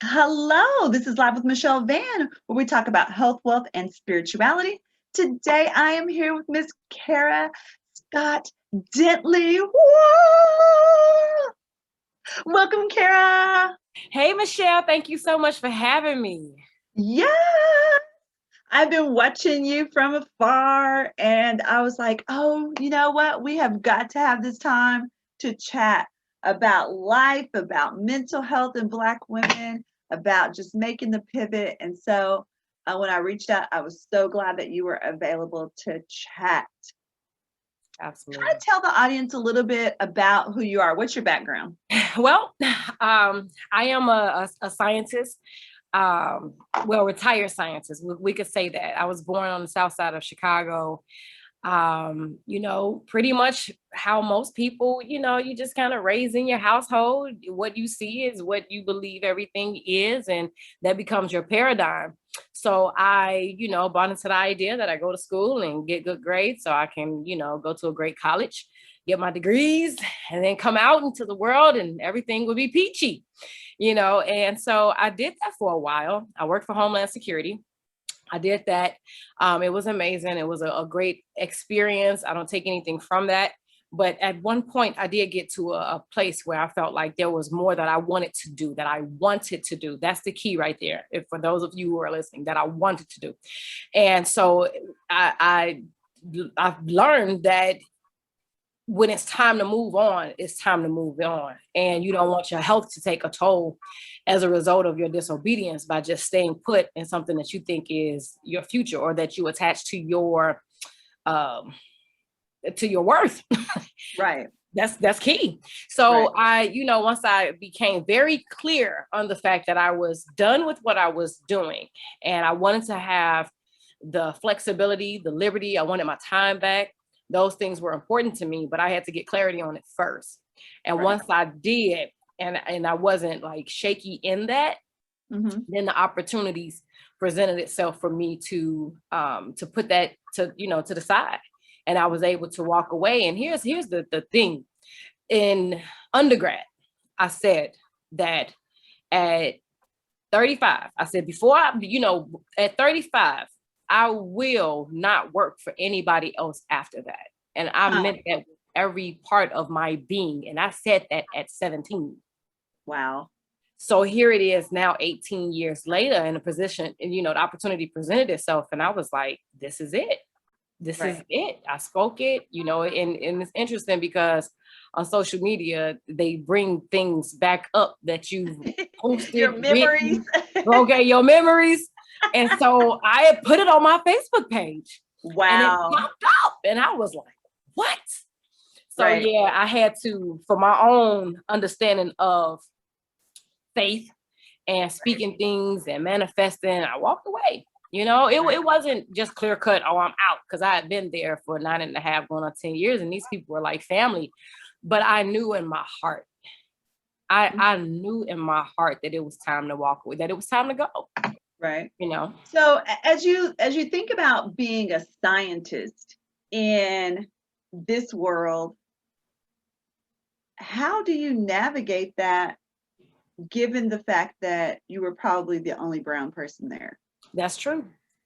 Hello, this is Live with Michelle Van, where we talk about health, wealth, and spirituality. Today I am here with Miss Kara Scott Dentley. Whoa! Welcome, Kara. Hey, Michelle, thank you so much for having me. Yeah, I've been watching you from afar, and I was like, oh, you know what? We have got to have this time to chat about life, about mental health in Black women, about just making the pivot. And so when I reached out, I was so glad that you were available to chat. Try to Absolutely. tell the audience a little bit about who you are. What's your background? Well, I am a scientist, retired scientist. We could say that. I was born on the south side of Chicago. Pretty much how most people, you just kind of raise in your household. What you see is what you believe everything is, and that becomes your paradigm. So I, bought into the idea that I go to school and get good grades so I can, go to a great college, get my degrees, and then come out into the world and everything would be peachy, And so I did that for a while. I worked for Homeland Security. I did that. It was amazing. It was a great experience. I don't take anything from that. But at one point, I did get to a place where I felt like there was more that I wanted to do, that I wanted to do. That's the key right there. If for those of you who are listening, that I wanted to do. And so I've learned that when it's time to move on, it's time to move on. And you don't want your health to take a toll as a result of your disobedience by just staying put in something that you think is your future or that you attach to your worth. Right. That's key. So Right. once I became very clear on the fact that I was done with what I was doing and I wanted to have the flexibility, the liberty, I wanted my time back. Those things were important to me, but I had to get clarity on it first. And Right. once I did, and I wasn't like shaky in that, then the opportunities presented itself for me to put that to the side. And I was able to walk away. And here's the thing. In undergrad, I said that at 35, I said before at 35, I will not work for anybody else after that. And I Huh. meant that with every part of my being. And I said that at 17. Wow. So here it is now 18 years later in a position, and the opportunity presented itself. And I was like, this is it. This is Right. it. I spoke it, and it's interesting because on social media, they bring things back up that you've Your posted, memories. written, okay, your memories. And so I had put it on my Facebook page and it Wow. popped up. And I was like, what? So Right. yeah, I had to, for my own understanding of faith and Right. speaking things and manifesting, I walked away. It Right. wasn't just clear cut, oh, I'm out, because I had been there for 9.5, going on 10 years, and these people were like family. But I knew in my heart, I knew in my heart that it was time to walk away, that it was time to go, Right. you know. So as you think about being a scientist in this world, how do you navigate that given the fact that you were probably the only brown person there? That's true.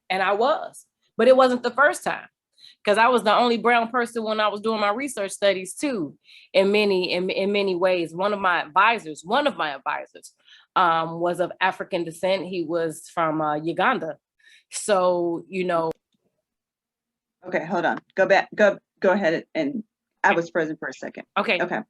And I was, but it wasn't the first time, because I was the only brown person when I was doing my research studies too, in many ways. One of my advisors was of African descent. He was from Uganda. So, Okay, hold on. Go back. Go ahead and I was frozen for a second. okay. Okay.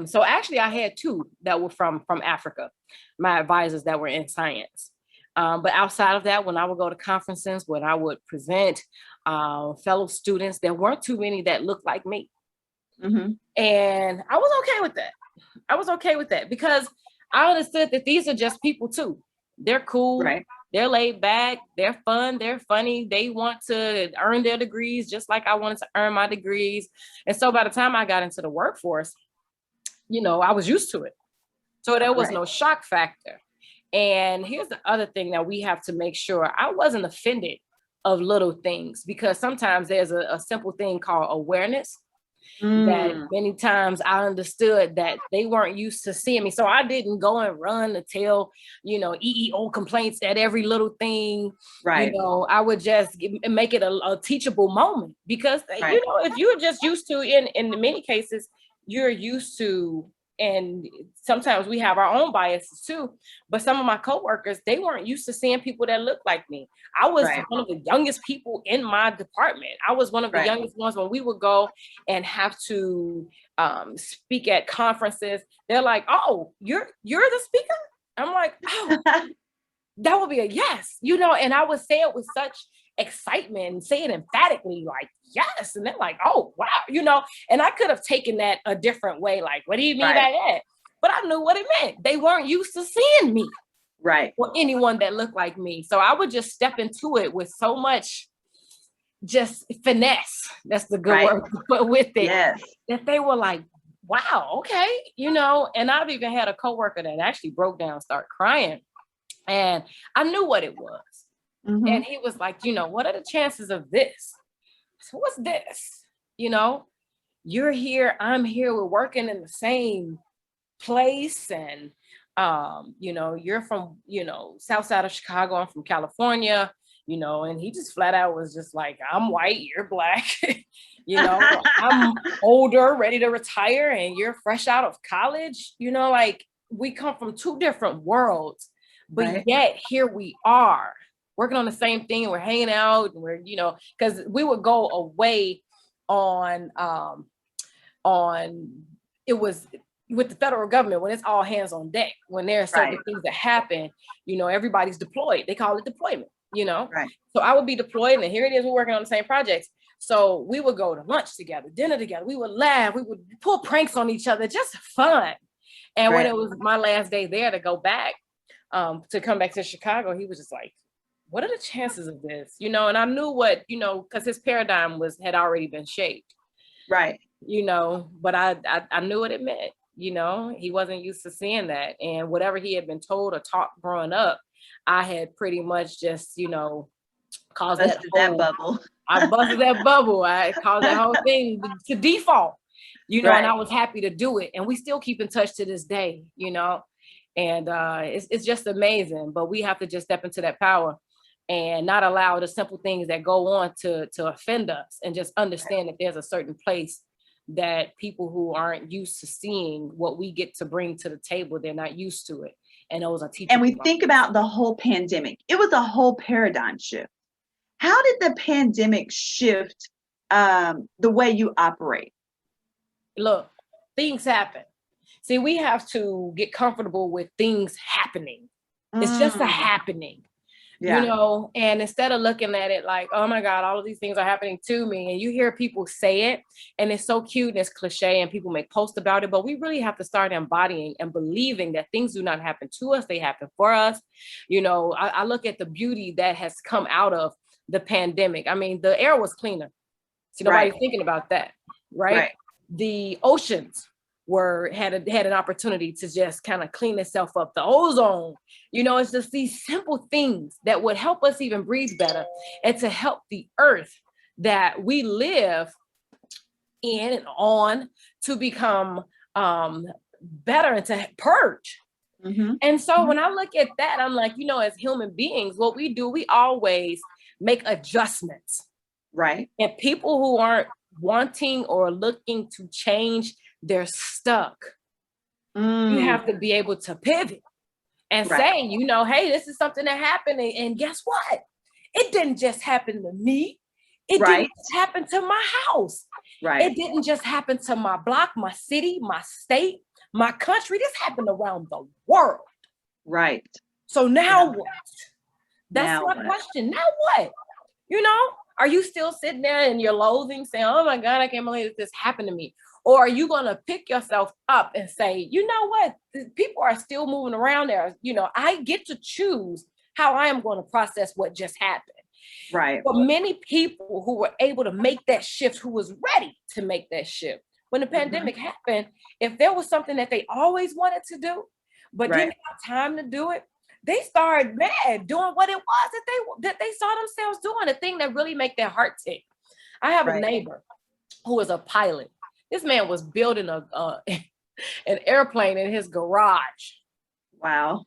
So actually I had two that were from Africa, my advisors that were in science. But outside of that, when I would go to conferences, when I would present fellow students, there weren't too many that looked like me. Mm-hmm. And I was okay with that. I was okay with that because I understood that these are just people too. They're cool. Right. They're laid back. They're fun. They're funny. They want to earn their degrees just like I wanted to earn my degrees. And so by the time I got into the workforce, I was used to it. So there was Right. no shock factor. And here's the other thing that we have to make sure: I wasn't offended of little things, because sometimes there's a simple thing called awareness. that Mm, many times I understood that they weren't used to seeing me. So I didn't go and run to tell, EEO complaints at every little thing. right, I would just make it a teachable moment, because, right, if you're just used to, in many cases, you're used to, and sometimes we have our own biases too. But some of my coworkers, they weren't used to seeing people that look like me. I was right, one of the youngest people in my department. I was one of the right. youngest ones when we would go and have to speak at conferences. They're like, "Oh, you're the speaker?" I'm like, "Oh, that would be a yes," and I would say it with such excitement and say it emphatically, like, yes. And they're like, "Oh, wow," and I could have taken that a different way, like, "What do you mean Right, by that?" But I knew what it meant. They weren't used to seeing me right, or anyone that looked like me. So I would just step into it with so much just finesse. That's the good right. word to put with it. Yes. That they were like, "Wow, okay," And I've even had a coworker that actually broke down, start crying, and I knew what it was. Hmm. And he was like, "What are the chances of this?" So what's this? You know, you're here, I'm here, we're working in the same place. And you're from, south side of Chicago, I'm from California, and he just flat out was just like, "I'm white, you're black." I'm older, ready to retire, and you're fresh out of college. Like, we come from two different worlds, but Right, yet here we are working on the same thing, and we're hanging out, and we're, because we would go away on on it was with the federal government, when it's all hands on deck, when there are certain right, things that happen, everybody's deployed. They call it deployment. right. So I would be deployed, and here it is, we're working on the same projects. So we would go to lunch together, dinner together, we would laugh, we would pull pranks on each other, just fun. And when Right. it was my last day there to go back, to come back to Chicago, he was just like, "What are the chances of this?" And I knew what, because his paradigm had already been shaped, Right. but I knew what it meant. He wasn't used to seeing that. And whatever he had been told or taught growing up, I had pretty much just, caused that Busted that whole, bubble. I busted that bubble. I caused that whole thing to default, and Right. I was happy to do it. And we still keep in touch to this day. And it's just amazing. But we have to just step into that power and not allow the simple things that go on to offend us, and just understand that there's a certain place that people who aren't used to seeing what we get to bring to the table, they're not used to it. And those are And teachable we think moments. about the whole pandemic. It was a whole paradigm shift. How did the pandemic shift the way you operate? Look, things happen. See, we have to get comfortable with things happening. It's just a Mm, happening. yeah. And instead of looking at it like, "Oh my God, all of these things are happening to me," and you hear people say it, and it's so cute and it's cliche, and people make posts about it, but we really have to start embodying and believing that things do not happen to us, they happen for us. I look at the beauty that has come out of the pandemic. I mean, the air was cleaner. See, Right. nobody's thinking about that, right? Right. The oceans had an opportunity to just kind of clean itself up. The ozone, it's just these simple things that would help us even breathe better, and to help the earth that we live in and on to become better, and to purge. Hmm. And so Hmm. when I look at that, I'm like, as human beings, what we do, we always make adjustments. Right. And people who aren't wanting or looking to change, they're stuck. You Mm, have to be able to pivot and right. say, "Hey, this is something that happened. And guess what? It didn't just happen to me. It didn't Right. just happen to my house. Right. It didn't just happen to my block, my city, my state, my country. This happened around the world. Right. So Yeah. now what?" That's Now my what? question. Now what? You know, are you still sitting there in your loathing saying, "Oh my God, I can't believe that this happened to me"? Or are you going to pick yourself up and say, "You know what? People are still moving around there. I get to choose how I am going to process what just happened." Right. But many people who were able to make that shift, who was ready to make that shift when the Hmm. pandemic happened, if there was something that they always wanted to do, but Right. didn't have time to do it, they started mad doing what it was that they saw themselves doing, the thing that really make their heart tick. I have a Right. neighbor who is a pilot. This man was building an airplane in his garage. Wow.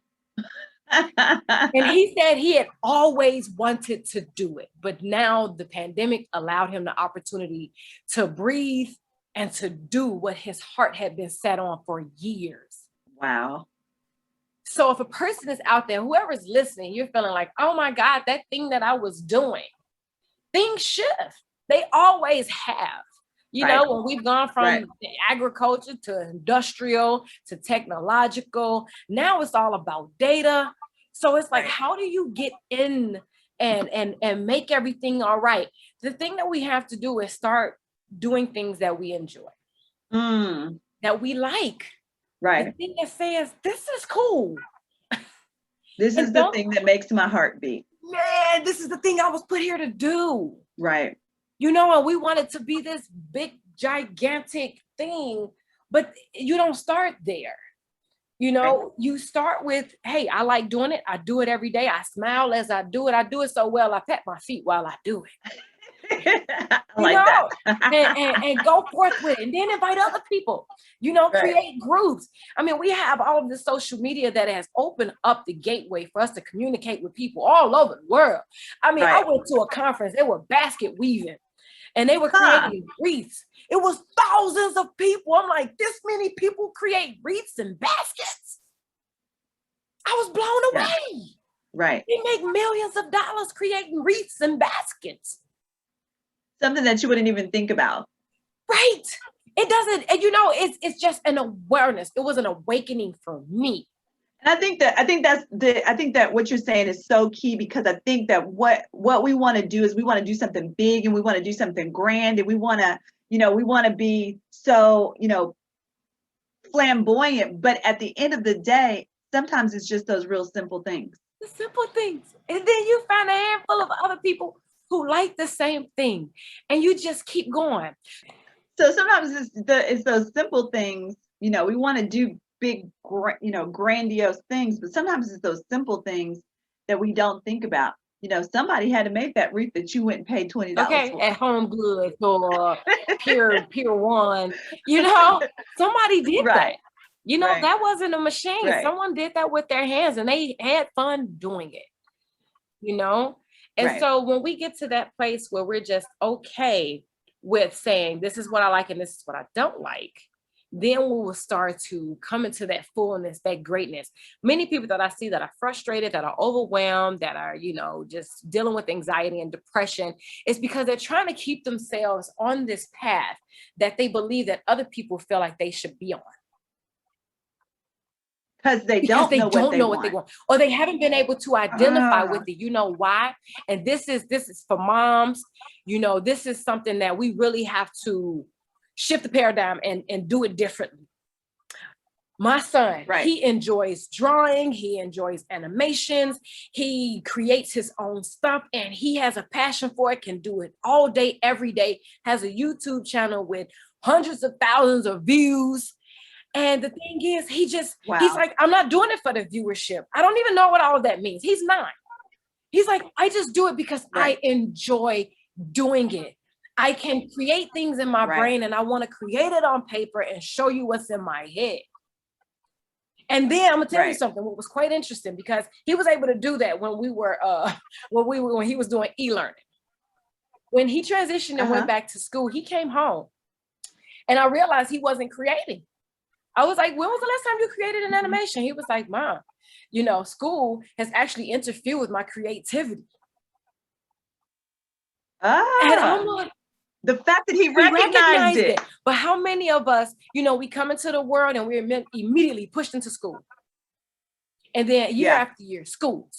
And he said he had always wanted to do it, but now the pandemic allowed him the opportunity to breathe and to do what his heart had been set on for years. Wow. So if a person is out there, whoever's listening, you're feeling like, oh my God, that thing that I was doing, things shift. They always have. You Right. know, when we've gone from Right. agriculture to industrial to technological, now it's all about data. So it's like, Right. how do you get in and make everything all right? The thing that we have to do is start doing things that we enjoy, that we like. The Right. thing that says, this is cool. This And is the thing that makes my heart beat. Man, this is the thing I was put here to do. Right. You know, and we want it to be this big, gigantic thing, but you don't start there. You know, Right. you start with, hey, I like doing it. I do it every day. I smile as I do it. I do it so well, I pat my feet while I do it. I You like know, that. and go forth with it, and then invite other people, you know, Right. create groups. I mean, we have all of this social media that has opened up the gateway for us to communicate with people all over the world. I mean, I Right. went to a conference, they were basket weaving and they were Huh. creating wreaths. It was thousands of people. I'm like, this many people create wreaths and baskets. I was blown Yeah. away. Right. They make millions of dollars creating wreaths and baskets. Something that you wouldn't even think about. Right. It doesn't, and you know, it's just an awareness. It was an awakening for me. And I think that what you're saying is so key, because I think that what we want to do is we want to do something big, and we want to do something grand, and we want to be so, flamboyant, but at the end of the day, sometimes it's just those real simple things. The simple things. And then you find a handful of other people who like the same thing, and you just keep going. So sometimes it's those simple things, we want to do big, grandiose things, but sometimes it's those simple things that we don't think about. Somebody had to make that wreath that you went and paid $20 Okay, for. at Home Goods or Pier 1, somebody did Right. that. Right. That wasn't a machine. Right. Someone did that with their hands, and they had fun doing it. And Right. so when we get to that place where we're just okay with saying, this is what I like and this is what I don't like, then we will start to come into that fullness, that greatness. Many people that I see that are frustrated, that are overwhelmed, that are, just dealing with anxiety and depression, it's because they're trying to keep themselves on this path that they believe that other people feel like they should be on. Because they don't know what they want. Or they haven't been able to identify with it. You know why? And this is for moms. This is something that we really have to shift the paradigm and do it differently. My son, Right. He enjoys drawing, he enjoys animations, he creates his own stuff, and he has a passion for it, can do it all day, every day, has a YouTube channel with hundreds of thousands of views. And the thing is, he's like, I'm not doing it for the viewership. I don't even know what all of that means. He's not. He's like, I just do it because I enjoy doing it. I can create things in my brain, and I want to create it on paper and show you what's in my head. And then I'm gonna tell you something. What was quite interesting, because he was able to do that when he was doing e-learning. When he transitioned and went back to school, he came home, and I realized he wasn't creating. I was like, when was the last time you created an animation? He was like, Mom, school has actually interfered with my creativity. And I'm like, the fact that he recognized it. But how many of us, we come into the world and we're immediately pushed into school. And then year after year, school,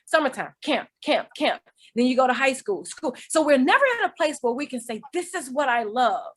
summertime, camp. Then you go to high school. So we're never in a place where we can say, this is what I love.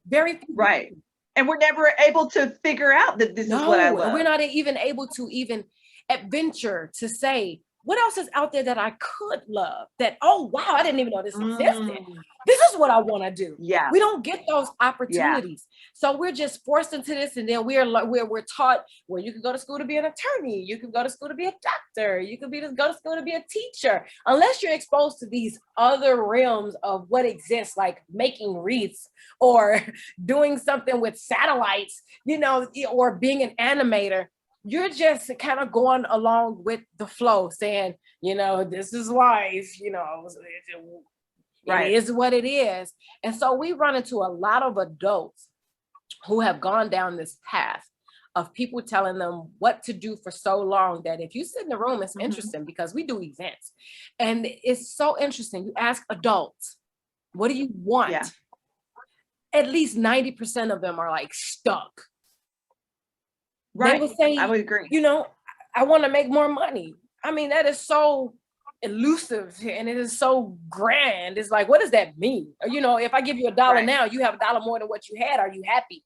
Very few. Right. And we're never able to figure out that this is what I love. We're not even able to even adventure to say, what else is out there that I could love? That, oh, wow, I didn't even know this existed. Mm. This is what I want to do. Yeah. We don't get those Yeah. opportunities. So we're just forced into this. And then we're taught, well, you can go to school to be an attorney. You can go to school to be a doctor. You can go to school to be a teacher. Unless you're exposed to these other realms of what exists, like making wreaths or doing something with satellites, you know, or being an animator, you're just kind of going along with the flow, saying, you know, this is life, you know, Right. it is what it is. And so we run into a lot of adults who have gone down this path of people telling them what to do for so long that if you sit in the room, it's interesting because we do events and it's so interesting. You ask adults, what do you want? Yeah. At least 90% of them are like stuck. Right. They would say, I would agree. you know, I want to make more money. I mean, that is so elusive and it is so grand. It's like, what does that mean? You know, if I give you $1 now, you have $1 more than what you had. Are you happy?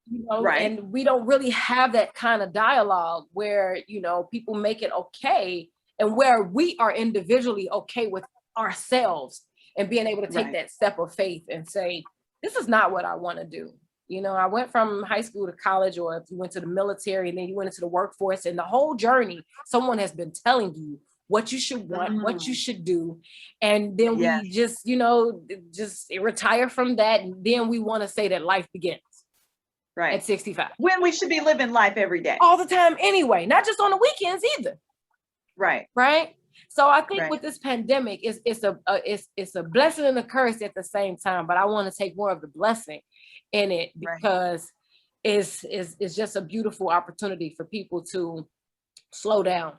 You know, and we don't really have that kind of dialogue where, you know, people make it okay and where we are individually okay with ourselves and being able to take that step of faith and say, this is not what I want to do. You know, I went from high school to college, or if you went to the military and then you went into the workforce, and the whole journey, someone has been telling you what you should want, what you should do. And then we just, you know, just retire from that. And then we want to say that life begins. Right. At 65. When we should be living life every day. All the time anyway, not just on the weekends either. Right. Right. So I think with this pandemic, it's a blessing and a curse at the same time. But I want to take more of the blessing in it because it's just a beautiful opportunity for people to slow down.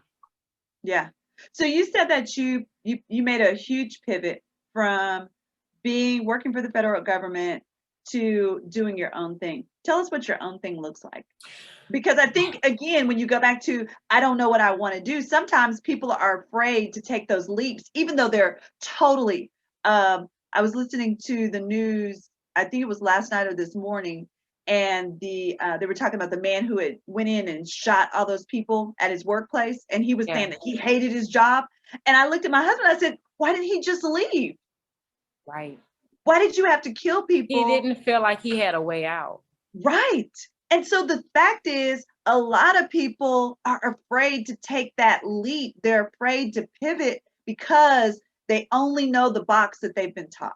Yeah. So you said that you made a huge pivot from working for the federal government to doing your own thing. Tell us what your own thing looks like. Because I think, again, when you go back to, I don't know what I want to do, sometimes people are afraid to take those leaps, even though they're totally, I was listening to the news, I think it was last night or this morning, and they were talking about the man who had went in and shot all those people at his workplace, and he was saying that he hated his job. And I looked at my husband, I said, why didn't he just leave? Right. Why did you have to kill people? He didn't feel like he had a way out. Right. And so the fact is, a lot of people are afraid to take that leap. They're afraid to pivot because they only know the box that they've been taught.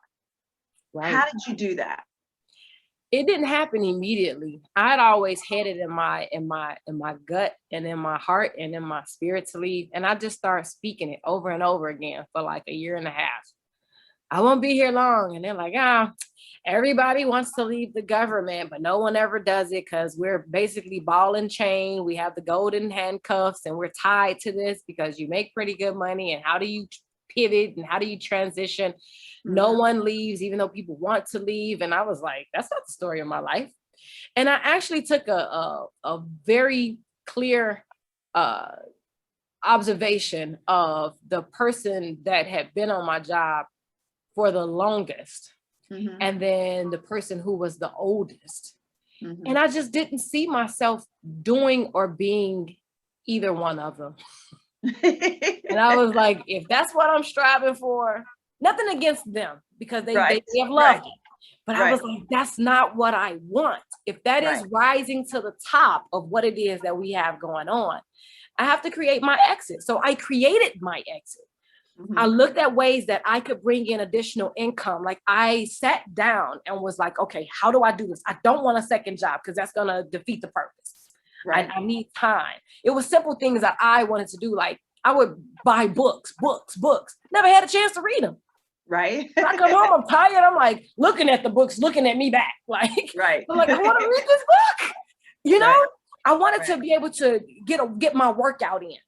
Right. How did you do that? It didn't happen immediately. I'd always had it in my gut and in my heart and in my spirit to leave. And I just started speaking it over and over again for like a year and a half. I won't be here long. And they're like, everybody wants to leave the government, but no one ever does it because we're basically ball and chain. We have the golden handcuffs and we're tied to this because you make pretty good money. And how do you pivot and how do you transition? No one leaves, even though people want to leave. And I was like, that's not the story of my life. And I actually took a very clear observation of the person that had been on my job for the longest. And then the person who was the oldest. And I just didn't see myself doing or being either one of them. And I was like, if that's what I'm striving for, nothing against them because they have loved it. But I was like, that's not what I want. If that is rising to the top of what it is that we have going on, I have to create my exit. So I created my exit. I looked at ways that I could bring in additional income. Like I sat down and was like, okay, how do I do this? I don't want a second job because that's going to defeat the purpose. I need time. It was simple things that I wanted to do. Like I would buy books. Never had a chance to read them. Right. I come home, I'm tired. I'm like looking at the books, looking at me back. Like, I'm like, I want to read this book. You know, I wanted to be able to get my workout in.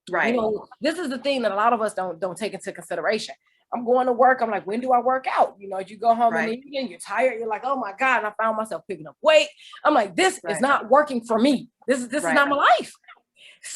Right. You know, this is the thing that a lot of us don't take into consideration. I'm going to work. I'm like, when do I work out? You know, you go home and then you're tired. You're like, oh my God. And I found myself picking up weight. I'm like, this is not working for me. This is not my life.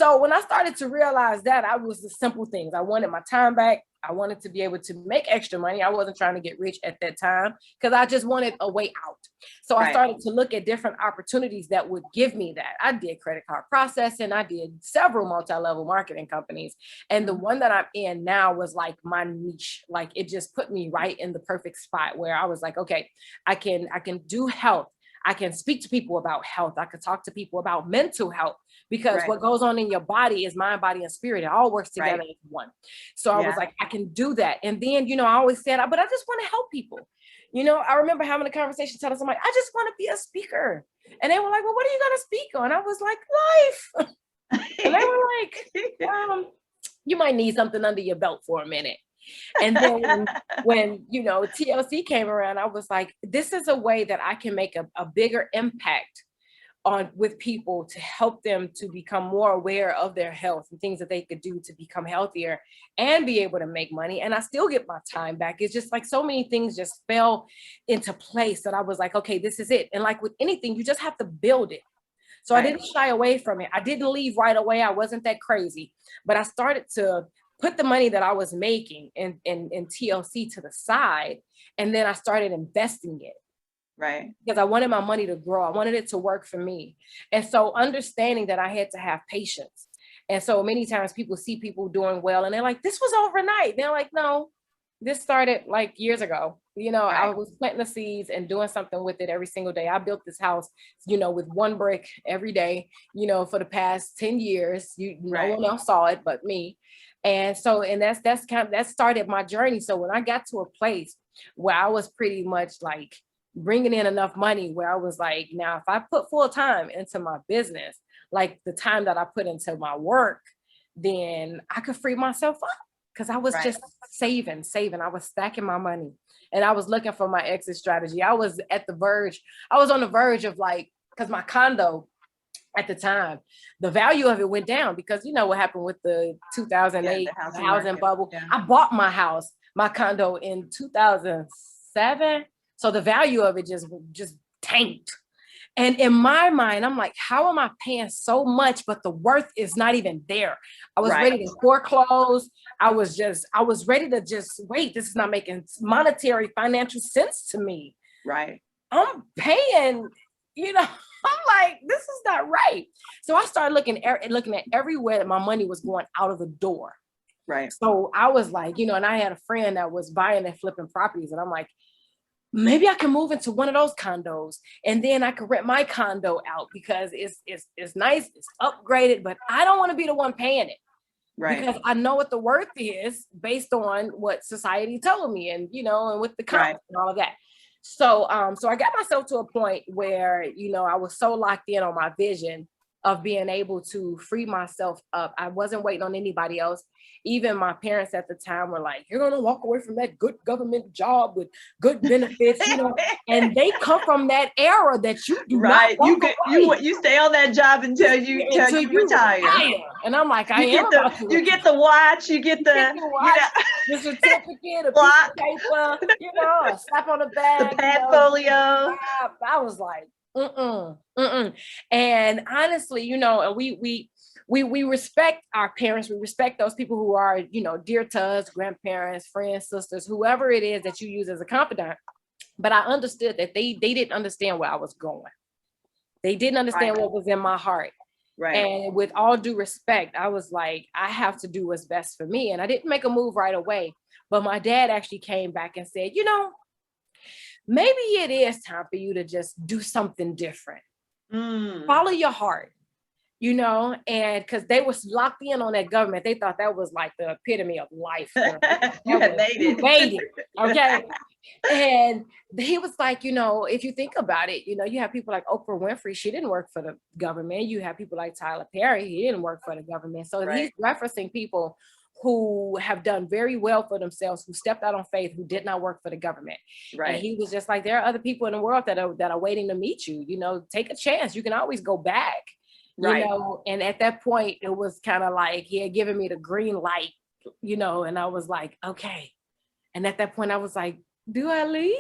So when I started to realize that, I was the simple things. I wanted my time back. I wanted to be able to make extra money. I wasn't trying to get rich at that time because I just wanted a way out. So I started to look at different opportunities that would give me that. I did credit card processing. I did several multi-level marketing companies. And the one that I'm in now was like my niche. Like it just put me right in the perfect spot where I was like, okay, I can do health. I can speak to people about health. I could talk to people about mental health because what goes on in your body is mind, body, and spirit. It all works together as one. So I was like, I can do that. And then, you know, I always said, but I just want to help people. You know, I remember having a conversation telling somebody, I just want to be a speaker. And they were like, well, what are you going to speak on? I was like, life. And they were like, you might need something under your belt for a minute. And then when, you know, TLC came around, I was like, this is a way that I can make a bigger impact with people to help them to become more aware of their health and things that they could do to become healthier and be able to make money. And I still get my time back. It's just like so many things just fell into place that I was like, okay, this is it. And like with anything, you just have to build it. So I didn't shy away from it. I didn't leave right away. I wasn't that crazy, but I started to put the money that I was making in TLC to the side. And then I started investing it. Right. Because I wanted my money to grow. I wanted it to work for me. And so understanding that I had to have patience. And so many times people see people doing well and they're like, this was overnight. They're like, no, this started like years ago. You know, I was planting the seeds and doing something with it every single day. I built this house, you know, with one brick every day, you know, for the past 10 years. No one else saw it but me. And so, and that started my journey. So when I got to a place where I was pretty much like bringing in enough money where I was like, now, if I put full time into my business, like the time that I put into my work, then I could free myself up because I was just saving. I was stacking my money and I was looking for my exit strategy. I was on the verge of like, because my condo at the time, the value of it went down because you know what happened with the 2008 the housing bubble. Yeah. I bought my condo in 2007. So the value of it just tanked. And in my mind, I'm like, how am I paying so much, but the worth is not even there? I was ready to foreclose. I was ready to just wait. This is not making monetary financial sense to me. Right. I'm paying, you know, I'm like, this is not right. So I started looking at everywhere that my money was going out of the door. Right. So I was like, you know, and I had a friend that was buying and flipping properties. And I'm like, maybe I can move into one of those condos and then I could rent my condo out because it's nice, it's upgraded, but I don't want to be the one paying it. Right. Because I know what the worth is based on what society told me and, you know, and with the comments and all of that. So, so I got myself to a point where, you know, I was so locked in on my vision of being able to free myself up. I wasn't waiting on anybody else. Even my parents at the time were like, you're going to walk away from that good government job with good benefits, you know, and they come from that era that you do not walk away. You stay on that job until you retire. And I'm like, you get the watch, you get the certificate, a piece of paper, you know, a slap on the back, the portfolio. I was like, and honestly, you know, and we respect our parents. We respect those people who are, you know, dear to us, grandparents, friends, sisters, whoever it is that you use as a confidant. But I understood that they didn't understand where I was going. They didn't understand what was in my heart. Right. And with all due respect, I was like, I have to do what's best for me. And I didn't make a move right away. But my dad actually came back and said, you know, maybe it is time for you to just do something different. Follow your heart, you know, and because they was locked in on that government. They thought that was like the epitome of life. You had made it. Okay. And he was like, you know, if you think about it, you know, you have people like Oprah Winfrey. She didn't work for the government. You have people like Tyler Perry. He didn't work for the government. So he's referencing people who have done very well for themselves, who stepped out on faith, who did not work for the government. Right. And he was just like, there are other people in the world that are waiting to meet you. You know, take a chance. You can always go back. Right. You know, and at that point, it was kind of like he had given me the green light, you know, and I was like, okay. And at that point, I was like, do I leave?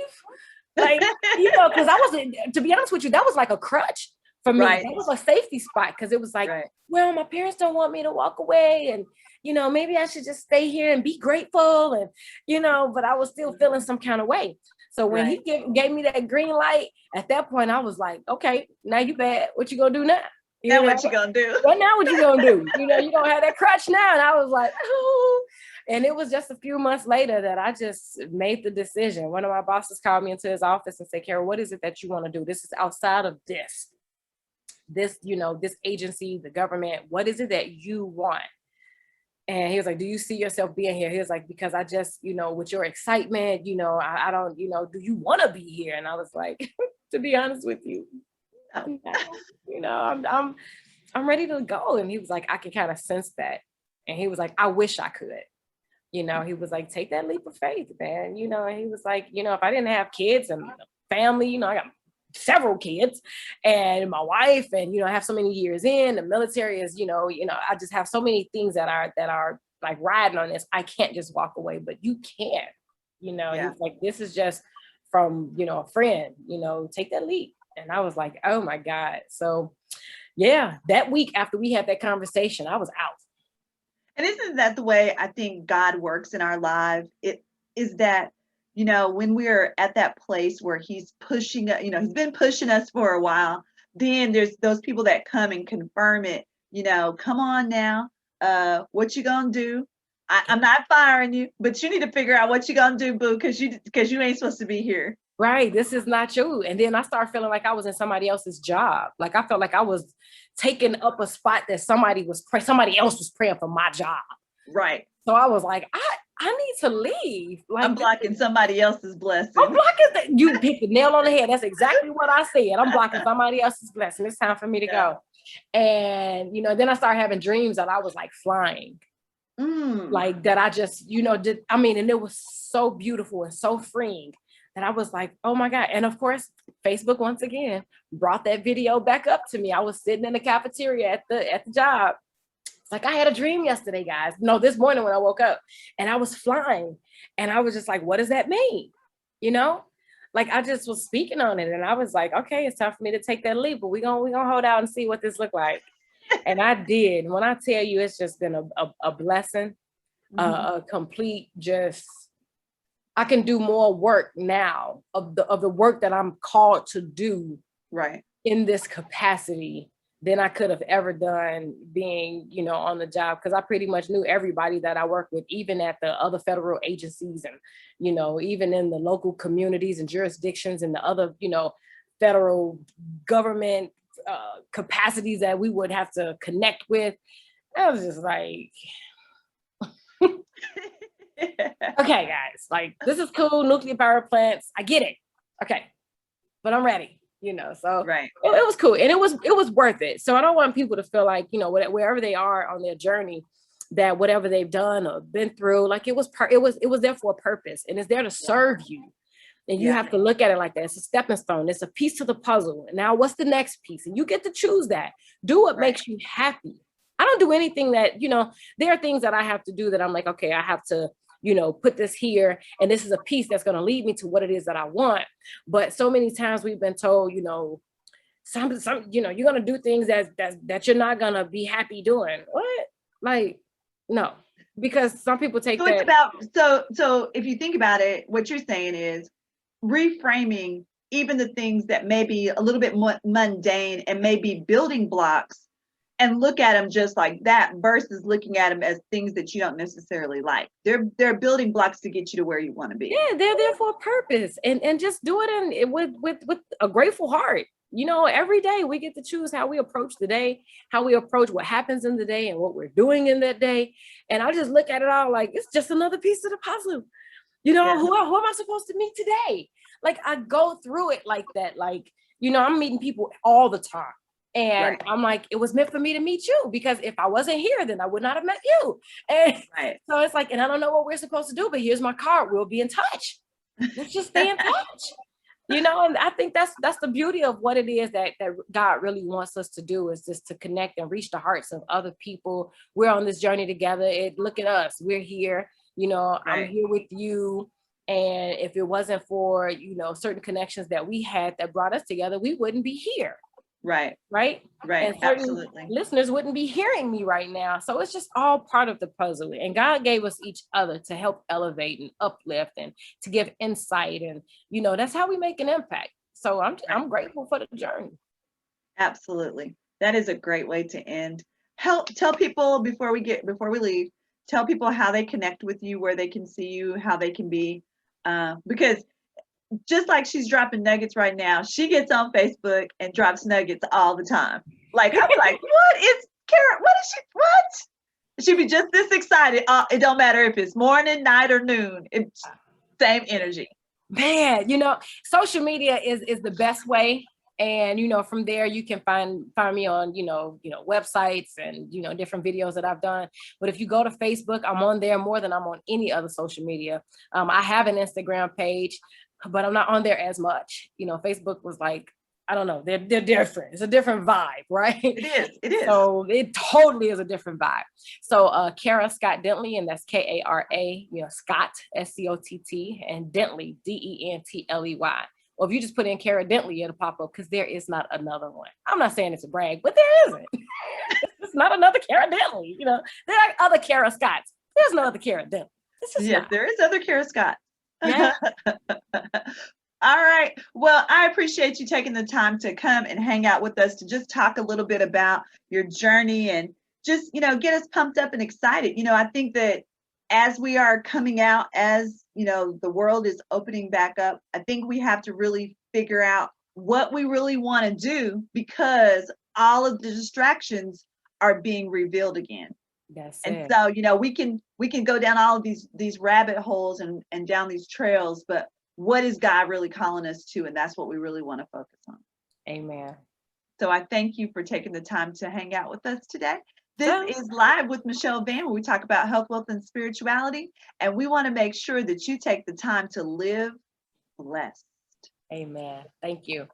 Like, you know, because I wasn't, to be honest with you, that was like a crutch. for me. Right. That was a safety spot because it was like, Right. well, my parents don't want me to walk away, and maybe I should just stay here and be grateful, and but I was still feeling some kind of way. So when he Right. gave me that green light, at that point I was like, okay, now you bad. What you gonna do now? Now what you gonna do? Well, now what you gonna do? You don't have that crutch now. And I was like, oh. And it was just a few months later that I just made the decision. One of my bosses called me into his office and said, Carol, what is it that you want to do? This is outside of this agency, the government. What is it that you want? And he was like, do you see yourself being here? He was like, because I just, with your excitement, I don't, do you want to be here? And I was like, to be honest with you, I'm ready to go. And he was like, I can kind of sense that. And he was like, I wish I could. He was like, take that leap of faith, man. And he was like, if I didn't have kids and family, I got several kids and my wife, and I have so many years in the military is, I just have so many things that are like riding on this. I can't just walk away, but you can, Yeah. He's like, this is just from, a friend, take that leap. And I was like, oh my God. So yeah, that week after we had that conversation, I was out. And isn't that the way I think God works in our lives? It is that, when we're at that place where he's pushing, he's been pushing us for a while, then there's those people that come and confirm it, come on now, what you gonna do? I'm not firing you, but you need to figure out what you gonna do, boo, because you ain't supposed to be here. Right. This is not you. And then I started feeling like I was in somebody else's job. Like I felt like I was taking up a spot that somebody else was praying for my job. Right. So I was like, I need to leave. Like, I'm blocking somebody else's blessing. I'm blocking you hit the nail on the head. That's exactly what I said. I'm blocking somebody else's blessing. It's time for me to go. And then I started having dreams that I was like flying. Like that I just, did. I mean, and it was so beautiful and so freeing. And I was like, oh my God. And of course, Facebook once again brought that video back up to me. I was sitting in the cafeteria at the job. It's like, I had a dream yesterday, guys. No, this morning when I woke up and I was flying and I was just like, what does that mean? Like I just was speaking on it and I was like, okay, it's time for me to take that leap, but we're gonna hold out and see what this look like. And I did. When I tell you, it's just been a blessing, a complete just, I can do more work now of the work that I'm called to do in this capacity than I could have ever done being, on the job. Cause I pretty much knew everybody that I work with, even at the other federal agencies and, even in the local communities and jurisdictions and the other, federal government capacities that we would have to connect with. I was just like, okay, guys, like this is cool. Nuclear power plants. I get it. Okay. But I'm ready, so it was cool. And it was worth it. So I don't want people to feel like, wherever they are on their journey, that whatever they've done or been through, like it was there for a purpose and it's there to serve you. And you have to look at it like that. It's a stepping stone. It's a piece to the puzzle. And now what's the next piece? And you get to choose that. Do what makes you happy. I don't do anything that, there are things that I have to do that I'm like, okay, I have to, put this here. And this is a piece that's going to lead me to what it is that I want. But so many times we've been told, some you're going to do things that you're not going to be happy doing. What? Like, no, because some people take that. It's about, so if you think about it, what you're saying is reframing even the things that may be a little bit more mundane and maybe building blocks, and look at them just like that versus looking at them as things that you don't necessarily like. They're building blocks to get you to where you want to be. Yeah, they're there for a purpose, and just do it with a grateful heart. Every day we get to choose how we approach the day, how we approach what happens in the day and what we're doing in that day. And I just look at it all like it's just another piece of the puzzle. Who am I supposed to meet today? Like I go through it like that. Like, I'm meeting people all the time. And I'm like, it was meant for me to meet you, because if I wasn't here, then I would not have met you. And so it's like, and I don't know what we're supposed to do, but here's my card. We'll be in touch. Let's just stay in touch. And I think that's the beauty of what it is that God really wants us to do, is just to connect and reach the hearts of other people. We're on this journey together. Look at us. We're here. I'm here with you. And if it wasn't for, certain connections that we had that brought us together, we wouldn't be here. Right. right? Right. And certain Absolutely. listeners wouldn't be hearing me right now. So it's just all part of the puzzle. And God gave us each other to help elevate and uplift and to give insight. And, that's how we make an impact. So Right. I'm grateful for the journey. Absolutely. That is a great way to end. Tell people before we leave, tell people how they connect with you, where they can see you, how they can be because just like she's dropping nuggets right now, she gets on Facebook and drops nuggets all the time. Like I'm like, what is Kara? What is she? What? She'd be just this excited. It don't matter if it's morning, night, or noon. It's same energy. Man, social media is the best way. And from there you can find me on websites and different videos that I've done. But if you go to Facebook, I'm on there more than I'm on any other social media. I have an Instagram page, but I'm not on there as much. Facebook was like, I don't know, they're different. It's a different vibe, right? It is. It is. So it totally is a different vibe. So Kara Scott Dentley, and that's Kara, Scott, Scott, and Dentley, Dentley. Or if you just put in Kara Dentley, it'll pop up because there is not another one. I'm not saying it's a brag, but there isn't. It's not another Kara Dentley. There are other Kara Scotts. There's no other Kara Dentley. It's just yes, not. there is other Kara Scott. Yeah. All right. Well, I appreciate you taking the time to come and hang out with us to just talk a little bit about your journey and just, get us pumped up and excited. I think that as we are coming out, as, the world is opening back up, I think we have to really figure out what we really want to do because all of the distractions are being revealed again. That's And it. so, we can go down all of these rabbit holes and down these trails, but what is God really calling us to? And that's what we really want to focus on. Amen. So I thank you for taking the time to hang out with us today. This So, is Live with Michelle Van, where we talk about health, wealth, and spirituality. And we want to make sure that you take the time to live blessed. amen. Thank you.